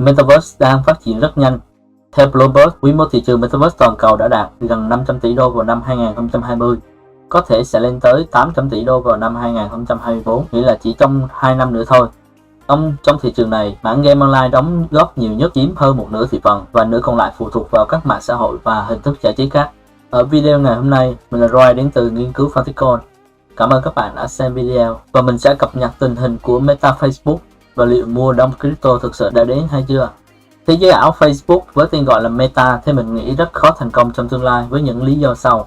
Metaverse đang phát triển rất nhanh. Theo Bloomberg, quy mô thị trường Metaverse toàn cầu đã đạt gần 500 tỷ đô vào năm 2020, có thể sẽ lên tới 800 tỷ đô vào năm 2024, nghĩa là chỉ trong 2 năm nữa thôi. Trong thị trường này, mảng game online đóng góp nhiều nhất, chiếm hơn một nửa thị phần, và nửa còn lại phụ thuộc vào các mạng xã hội và hình thức giải trí khác. Ở video ngày hôm nay, mình là Roy đến từ nghiên cứu Fanticon. Cảm ơn các bạn đã xem video, và mình sẽ cập nhật tình hình của Meta Facebook và liệu mùa đông crypto thực sự đã đến hay chưa. Thế giới ảo Facebook với tên gọi là Meta thì mình nghĩ rất khó thành công trong tương lai với những lý do sau.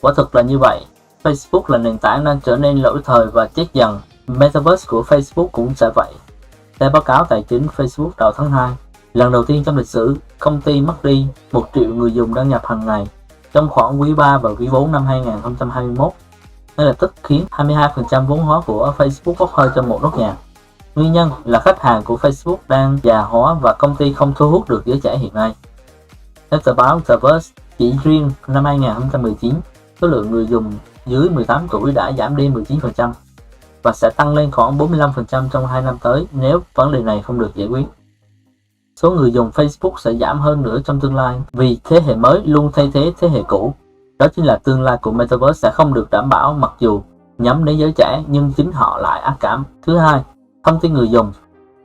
Quả thực là như vậy, Facebook là nền tảng đang trở nên lỗi thời và chết dần. Metaverse của Facebook cũng sẽ vậy. Theo báo cáo tài chính Facebook đầu tháng 2, lần đầu tiên trong lịch sử, công ty mất đi 1 triệu người dùng đăng nhập hàng ngày trong khoảng quý 3 và quý 4 năm 2021. Ngay lập tức khiến 22% vốn hóa của Facebook bốc hơi trong một nốt nhạc. Nguyên nhân là khách hàng của Facebook đang già hóa và công ty không thu hút được giới trẻ hiện nay. Theo tờ báo The Verge, chỉ riêng năm 2019, số lượng người dùng dưới 18 tuổi đã giảm đi 19% và sẽ tăng lên khoảng 45% trong 2 năm tới nếu vấn đề này không được giải quyết. Số người dùng Facebook sẽ giảm hơn nữa trong tương lai vì thế hệ mới luôn thay thế thế hệ cũ. Đó chính là tương lai của Metaverse sẽ không được đảm bảo mặc dù nhắm đến giới trẻ nhưng chính họ lại ác cảm. Thứ hai, thông tin người dùng.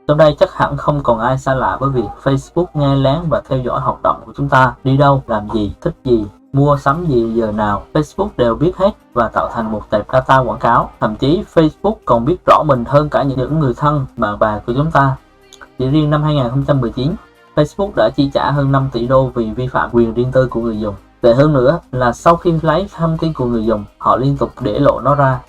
Trong đây chắc hẳn không còn ai xa lạ với việc Facebook nghe lén và theo dõi hoạt động của chúng ta, đi đâu, làm gì, thích gì, mua sắm gì, giờ nào. Facebook đều biết hết và tạo thành một tệp data quảng cáo. Thậm chí Facebook còn biết rõ mình hơn cả những người thân, bạn bè của chúng ta. Chỉ riêng năm 2019, Facebook đã chi trả hơn 5 tỷ đô vì vi phạm quyền riêng tư của người dùng. Tệ hơn nữa là sau khi lấy thông tin của người dùng, họ liên tục để lộ nó ra.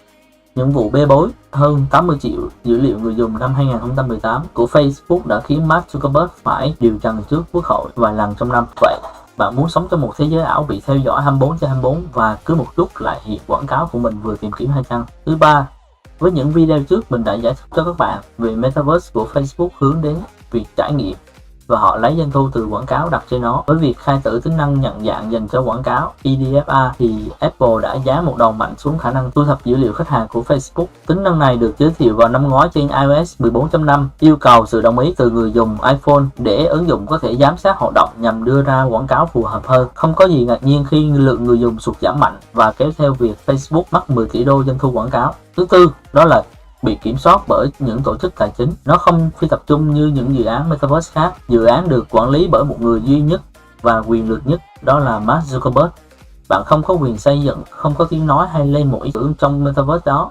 Những vụ bê bối hơn 80 triệu dữ liệu người dùng năm 2018 của Facebook đã khiến Mark Zuckerberg phải điều trần trước quốc hội vài lần trong năm. Vậy, bạn muốn sống trong một thế giới ảo bị theo dõi 24/24 và cứ một chút lại hiện quảng cáo của mình vừa tìm kiếm hay chăng? Thứ ba, với những video trước mình đã giải thích cho các bạn về Metaverse của Facebook hướng đến việc trải nghiệm và họ lấy doanh thu từ quảng cáo đặt trên nó. Với việc khai tử tính năng nhận dạng dành cho quảng cáo EDFA thì Apple đã giáng một đòn mạnh xuống khả năng thu thập dữ liệu khách hàng của Facebook. Tính năng này được giới thiệu vào năm ngoái trên iOS 14.5, yêu cầu sự đồng ý từ người dùng iPhone để ứng dụng có thể giám sát hoạt động nhằm đưa ra quảng cáo phù hợp hơn. Không có gì ngạc nhiên khi lượng người dùng sụt giảm mạnh và kéo theo việc Facebook mất 10 tỷ đô doanh thu quảng cáo. Thứ tư, đó là bị kiểm soát bởi những tổ chức tài chính. Nó không phi tập trung như những dự án Metaverse khác. Dự án được quản lý bởi một người duy nhất và quyền lực nhất, đó là Mark Zuckerberg. Bạn không có quyền xây dựng, không có tiếng nói hay lên một ý tưởng trong Metaverse đó.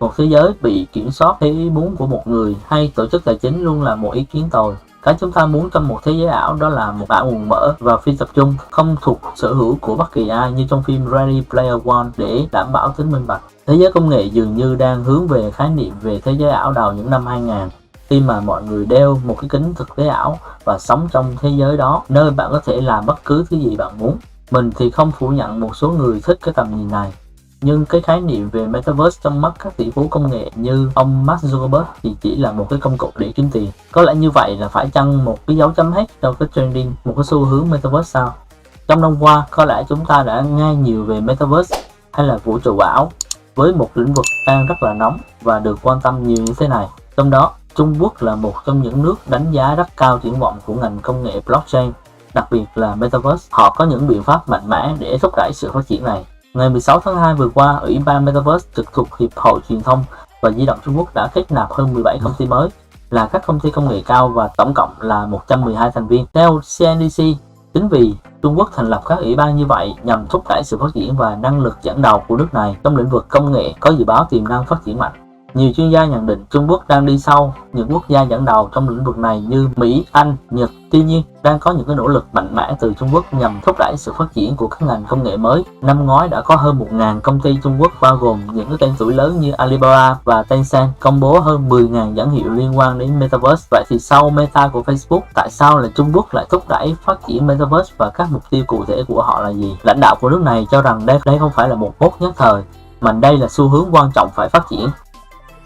Một thế giới bị kiểm soát theo ý muốn của một người hay tổ chức tài chính luôn là một ý kiến tồi. Cái chúng ta muốn trong một thế giới ảo đó là một bản nguồn mở và phi tập trung, không thuộc sở hữu của bất kỳ ai như trong phim Ready Player One để đảm bảo tính minh bạch. Thế giới công nghệ dường như đang hướng về khái niệm về thế giới ảo đầu những năm 2000, khi mà mọi người đeo một cái kính thực tế ảo và sống trong thế giới đó, nơi bạn có thể làm bất cứ thứ gì bạn muốn. Mình thì không phủ nhận một số người thích cái tầm nhìn này, nhưng cái khái niệm về Metaverse trong mắt các tỷ phú công nghệ như ông Mark Zuckerberg thì chỉ là một cái công cụ để kiếm tiền. Có lẽ như vậy là phải chăng một cái dấu chấm hết trong cái trending, một cái xu hướng Metaverse sao? Trong năm qua, có lẽ chúng ta đã nghe nhiều về Metaverse hay là vũ trụ ảo với một lĩnh vực đang rất là nóng và được quan tâm nhiều như thế này. Trong đó, Trung Quốc là một trong những nước đánh giá rất cao triển vọng của ngành công nghệ blockchain, đặc biệt là Metaverse. Họ có những biện pháp mạnh mẽ để thúc đẩy sự phát triển này. Ngày 16 tháng 2 vừa qua, Ủy ban Metaverse trực thuộc Hiệp hội Truyền thông và Di động Trung Quốc đã kết nạp hơn 17 công ty mới, là các công ty công nghệ cao và tổng cộng là 112 thành viên. Theo CNBC, chính vì Trung Quốc thành lập các ủy ban như vậy nhằm thúc đẩy sự phát triển và năng lực dẫn đầu của nước này trong lĩnh vực công nghệ có dự báo tiềm năng phát triển mạnh. Nhiều chuyên gia nhận định Trung Quốc đang đi sau những quốc gia dẫn đầu trong lĩnh vực này như Mỹ, Anh, Nhật. Tuy nhiên, đang có những cái nỗ lực mạnh mẽ từ Trung Quốc nhằm thúc đẩy sự phát triển của các ngành công nghệ mới. Năm ngoái đã có hơn 1.000 công ty Trung Quốc bao gồm những cái tên tuổi lớn như Alibaba và Tencent công bố hơn 10.000 nhãn hiệu liên quan đến Metaverse. Vậy thì sau Meta của Facebook, tại sao là Trung Quốc lại thúc đẩy phát triển Metaverse và các mục tiêu cụ thể của họ là gì? Lãnh đạo của nước này cho rằng đây không phải là một mốt nhất thời, mà đây là xu hướng quan trọng phải phát triển.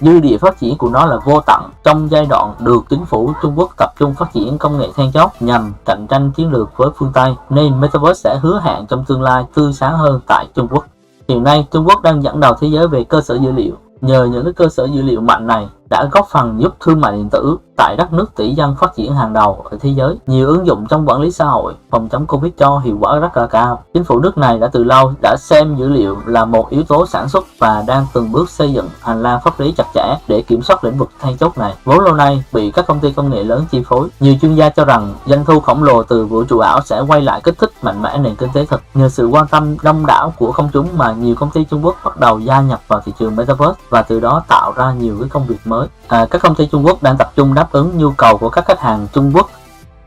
Dư địa phát triển của nó là vô tận trong giai đoạn được chính phủ Trung Quốc tập trung phát triển công nghệ then chốt nhằm cạnh tranh chiến lược với phương Tây, nên Metaverse sẽ hứa hẹn trong tương lai tươi sáng hơn tại Trung Quốc. Hiện nay, Trung Quốc đang dẫn đầu thế giới về cơ sở dữ liệu. Nhờ những cái cơ sở dữ liệu mạnh này, đã góp phần giúp thương mại điện tử tại đất nước tỷ dân phát triển hàng đầu ở thế giới. Nhiều ứng dụng trong quản lý xã hội, phòng chống Covid cho hiệu quả rất là cao. Chính phủ nước này đã từ lâu đã xem dữ liệu là một yếu tố sản xuất và đang từng bước xây dựng hành lang pháp lý chặt chẽ để kiểm soát lĩnh vực then chốt này, vốn lâu nay bị các công ty công nghệ lớn chi phối. Nhiều chuyên gia cho rằng doanh thu khổng lồ từ vũ trụ ảo sẽ quay lại kích thích mạnh mẽ nền kinh tế thực. Nhờ sự quan tâm đông đảo của công chúng mà nhiều công ty Trung Quốc bắt đầu gia nhập vào thị trường Metaverse và từ đó tạo ra nhiều cái công việc mới. Các công ty Trung Quốc đang tập trung đáp ứng nhu cầu của các khách hàng Trung Quốc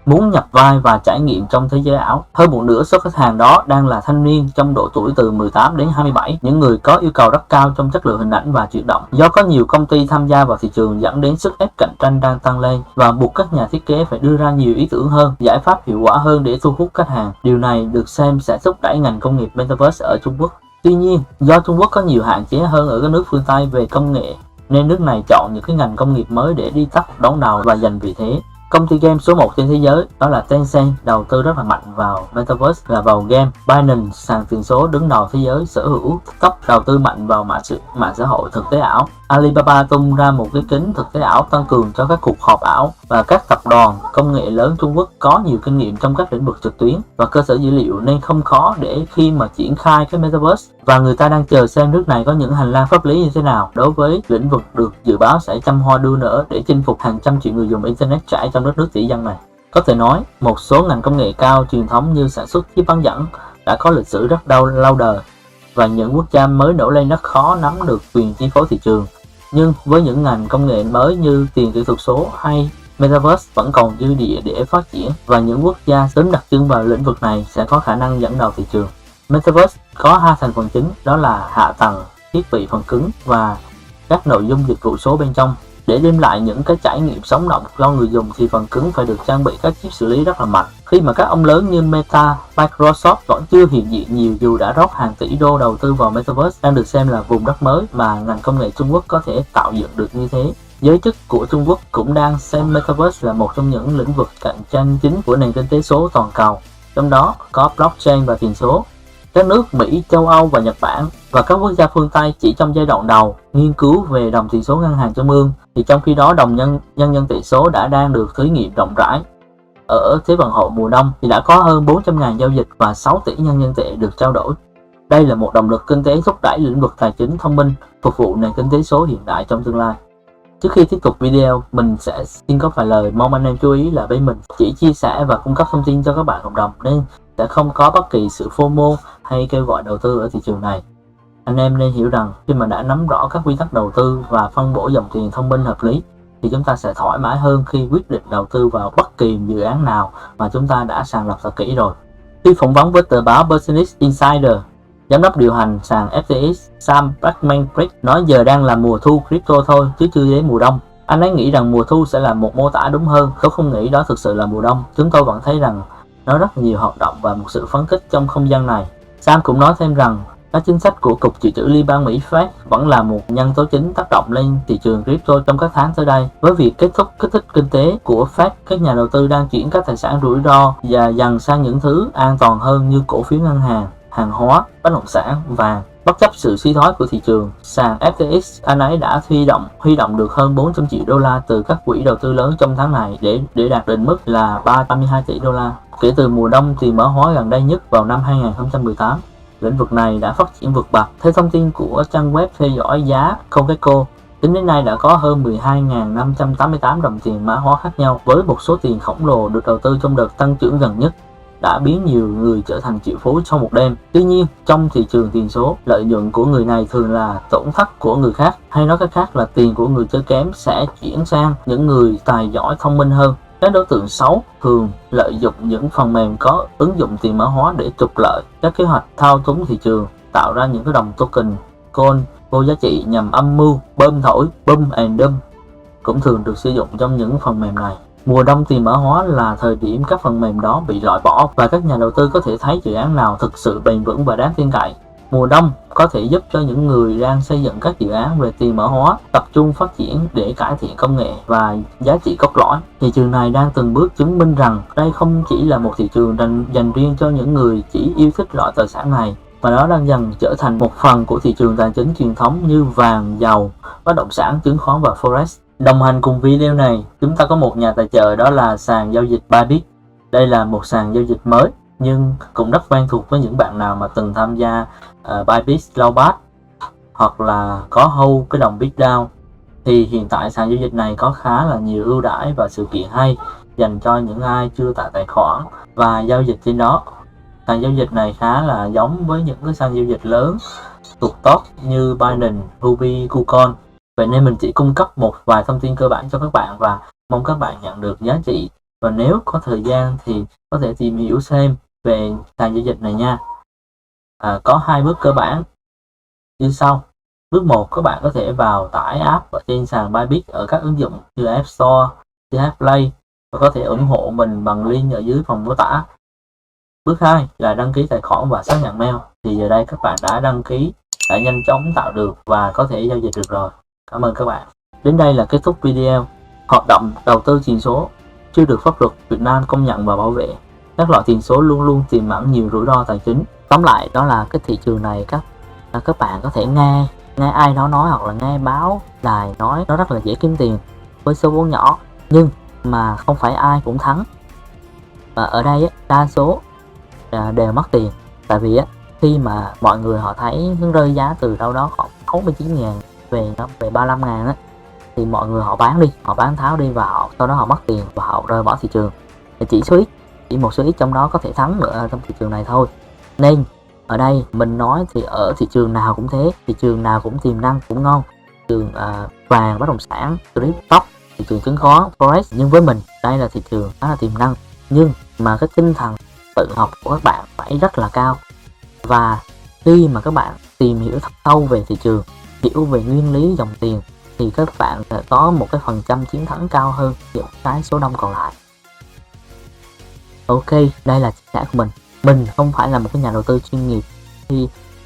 muốn nhập vai và trải nghiệm trong thế giới ảo. Hơn một nửa số khách hàng đó đang là thanh niên trong độ tuổi từ 18 đến 27, những người có yêu cầu rất cao trong chất lượng hình ảnh và chuyển động. Do có nhiều công ty tham gia vào thị trường dẫn đến sức ép cạnh tranh đang tăng lên và buộc các nhà thiết kế phải đưa ra nhiều ý tưởng hơn, giải pháp hiệu quả hơn để thu hút khách hàng. Điều này được xem sẽ thúc đẩy ngành công nghiệp Metaverse ở Trung Quốc. Tuy nhiên, do Trung Quốc có nhiều hạn chế hơn ở các nước phương Tây về công nghệ, nên nước này chọn những cái ngành công nghiệp mới để đi tắt đón đầu và giành vị thế. Công ty game số 1 trên thế giới đó là Tencent đầu tư rất là mạnh vào Metaverse là vào game. Binance, sàn tiền số đứng đầu thế giới sở hữu TikTok đầu tư mạnh vào mạng xã hội thực tế ảo. Alibaba tung ra một cái kính thực tế ảo tăng cường cho các cuộc họp ảo, và các tập đoàn công nghệ lớn Trung Quốc có nhiều kinh nghiệm trong các lĩnh vực trực tuyến và cơ sở dữ liệu nên không khó để khi mà triển khai cái Metaverse, và người ta đang chờ xem nước này có những hành lang pháp lý như thế nào đối với lĩnh vực được dự báo sẽ trăm hoa đua nở để chinh phục hàng trăm triệu người dùng internet trải trong đất nước tỷ dân này. Có thể nói, một số ngành công nghệ cao truyền thống như sản xuất chip bán dẫn đã có lịch sử rất lâu đời, và những quốc gia mới nổi lên rất khó nắm được quyền chi phối thị trường. Nhưng với những ngành công nghệ mới như tiền kỹ thuật số hay Metaverse vẫn còn dư địa để phát triển, và những quốc gia sớm đặt chân vào lĩnh vực này sẽ có khả năng dẫn đầu thị trường. Metaverse có hai thành phần chính, đó là hạ tầng, thiết bị phần cứng và các nội dung dịch vụ số bên trong. Để đem lại những cái trải nghiệm sống động cho người dùng thì phần cứng phải được trang bị các chip xử lý rất là mạnh. Khi mà các ông lớn như Meta, Microsoft vẫn chưa hiện diện nhiều dù đã rót hàng tỷ đô đầu tư vào Metaverse, đang được xem là vùng đất mới mà ngành công nghệ Trung Quốc có thể tạo dựng được như thế. Giới chức của Trung Quốc cũng đang xem Metaverse là một trong những lĩnh vực cạnh tranh chính của nền kinh tế số toàn cầu, trong đó có blockchain và tiền số. Các nước Mỹ, châu Âu và Nhật Bản và các quốc gia phương Tây chỉ trong giai đoạn đầu nghiên cứu về đồng tiền số ngân hàng trung ương, thì trong khi đó đồng nhân dân tệ số đang được thí nghiệm rộng rãi. Ở Thế vận hội mùa đông thì đã có hơn 400.000 giao dịch và 6 tỷ nhân dân tệ được trao đổi. Đây là một động lực kinh tế thúc đẩy lĩnh vực tài chính thông minh phục vụ nền kinh tế số hiện đại trong tương lai. Trước khi tiếp tục video, mình sẽ xin có vài lời mong anh em chú ý là bên mình chỉ chia sẻ và cung cấp thông tin cho các bạn cộng đồng nên sẽ không có bất kỳ sự FOMO hay kêu gọi đầu tư ở thị trường này. Anh em nên hiểu rằng khi mà đã nắm rõ các quy tắc đầu tư và phân bổ dòng tiền thông minh hợp lý thì chúng ta sẽ thoải mái hơn khi quyết định đầu tư vào bất kỳ dự án nào mà chúng ta đã sàng lọc thật kỹ rồi. Khi phỏng vấn với tờ báo Business Insider, giám đốc điều hành sàn FTX Sam Bankman-Fried nói giờ đang là mùa thu crypto thôi chứ chưa đến mùa đông. Anh ấy nghĩ rằng mùa thu sẽ là một mô tả đúng hơn, tôi không nghĩ đó thực sự là mùa đông. Chúng tôi vẫn thấy rằng nó rất nhiều hoạt động và một sự phấn khích trong không gian này. Sam cũng nói thêm rằng các chính sách của Cục Dự trữ Liên bang Mỹ Fed vẫn là một nhân tố chính tác động lên thị trường crypto trong các tháng tới đây. Với việc kết thúc kích thích kinh tế của Fed, các nhà đầu tư đang chuyển các tài sản rủi ro và dần sang những thứ an toàn hơn như cổ phiếu ngân hàng, hàng hóa, bất động sản, vàng. Bất chấp sự suy thoái của thị trường, sàn FTX anh ấy đã huy động được hơn 400 triệu đô la từ các quỹ đầu tư lớn trong tháng này để đạt định mức là 332 tỷ đô la. Kể từ mùa đông tiền mã hóa gần đây nhất vào năm 2018, lĩnh vực này đã phát triển vượt bậc. Theo thông tin của trang web theo dõi giá Coingeco, tính đến nay đã có hơn 12.588 đồng tiền mã hóa khác nhau, với một số tiền khổng lồ được đầu tư trong đợt tăng trưởng gần nhất đã biến nhiều người trở thành triệu phú trong một đêm. Tuy nhiên, trong thị trường tiền số, lợi nhuận của người này thường là tổn thất của người khác, hay nói cách khác là tiền của người chơi kém sẽ chuyển sang những người tài giỏi thông minh hơn. Các đối tượng xấu thường lợi dụng những phần mềm có ứng dụng tiền mã hóa để trục lợi. Các kế hoạch thao túng thị trường, tạo ra những cái đồng token, coin vô giá trị nhằm âm mưu, bơm thổi, boom and dump cũng thường được sử dụng trong những phần mềm này. Mùa đông tiền mã hóa là thời điểm các phần mềm đó bị loại bỏ và các nhà đầu tư có thể thấy dự án nào thực sự bền vững và đáng tin cậy. Mùa đông có thể giúp cho những người đang xây dựng các dự án về tiền mã hóa tập trung phát triển để cải thiện công nghệ và giá trị cốt lõi. Thị trường này đang từng bước chứng minh rằng đây không chỉ là một thị trường dành riêng cho những người chỉ yêu thích loại tài sản này, mà nó đang dần trở thành một phần của thị trường tài chính truyền thống như vàng, dầu, bất động sản, chứng khoán và forex. Đồng hành cùng video này, chúng ta có một nhà tài trợ, đó là sàn giao dịch Bybit. Đây là một sàn giao dịch mới nhưng cũng rất quen thuộc với những bạn nào mà từng tham gia Bybit Lowbat hoặc là có hold cái đồng Bitdown. Thì hiện tại sàn giao dịch này có khá là nhiều ưu đãi và sự kiện hay dành cho những ai chưa tạo tài khoản và giao dịch trên đó. Sàn giao dịch này khá là giống với những cái sàn giao dịch lớn thuộc top như Binance, Huobi, KuCoin. Vậy nên mình chỉ cung cấp một vài thông tin cơ bản cho các bạn và mong các bạn nhận được giá trị. Và nếu có thời gian thì có thể tìm hiểu thêm về sàn giao dịch này nha. Có 2 bước cơ bản như sau. Bước 1, các bạn có thể vào tải app ở trên sàn Bybit ở các ứng dụng như App Store, CH Play và có thể ủng hộ mình bằng link ở dưới phần mô tả. Bước 2 là đăng ký tài khoản và xác nhận mail. Thì giờ đây các bạn đã đăng ký, đã nhanh chóng tạo được và có thể giao dịch được rồi. Cảm ơn các bạn. Đến đây là kết thúc video. Hoạt động đầu tư tiền số chưa được pháp luật Việt Nam công nhận và bảo vệ. Các loại tiền số luôn luôn tiềm ẩn nhiều rủi ro tài chính. Tóm lại đó là cái thị trường này các bạn có thể nghe ai đó nói hoặc là nghe báo đài nói nó rất là dễ kiếm tiền với số vốn nhỏ, nhưng mà không phải ai cũng thắng. Và ở đây đa số đều mất tiền, tại vì khi mà mọi người họ thấy nó rơi giá từ đâu đó khoảng 69.000 về 35.000 thì mọi người họ bán tháo đi và sau đó họ mất tiền và họ rời bỏ thị trường. Chỉ một số ít trong đó có thể thắng nữa trong thị trường này thôi. Nên ở đây mình nói thì ở thị trường nào cũng thế, thị trường nào cũng tiềm năng, cũng ngon. Thị trường vàng, bất động sản, crypto, thị trường chứng khoán, forex. Nhưng với mình đây là thị trường khá là tiềm năng, nhưng mà cái tinh thần tự học của các bạn phải rất là cao. Và khi mà các bạn tìm hiểu thật sâu về thị trường, hiểu về nguyên lý dòng tiền thì các bạn sẽ có một cái phần trăm chiến thắng cao hơn những cái số đông còn lại. Ok, đây là chia sẻ của mình. Mình không phải là một cái nhà đầu tư chuyên nghiệp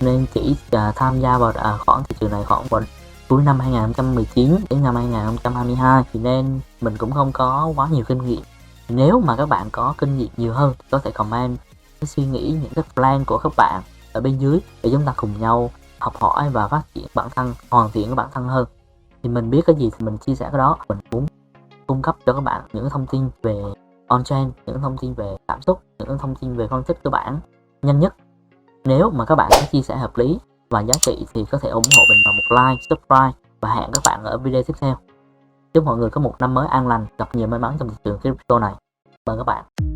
nên chỉ tham gia vào khoảng thị trường này khoảng vào cuối năm 2019 đến năm 2022, thì nên mình cũng không có quá nhiều kinh nghiệm. Nếu mà các bạn có kinh nghiệm nhiều hơn thì có thể comment cái suy nghĩ, những cái plan của các bạn ở bên dưới để chúng ta cùng nhau học hỏi và phát triển bản thân, hoàn thiện cái bản thân hơn. Thì mình biết cái gì thì mình chia sẻ cái đó. Mình muốn cung cấp cho các bạn những thông tin về on-chain, những thông tin về cảm xúc, những thông tin về phân tích cơ bản nhanh nhất. Nếu mà các bạn có chia sẻ hợp lý và giá trị thì có thể ủng hộ mình bằng một like, subscribe và hẹn các bạn ở video tiếp theo. Chúc mọi người có một năm mới an lành, gặp nhiều may mắn trong thị trường crypto này. Mời các bạn.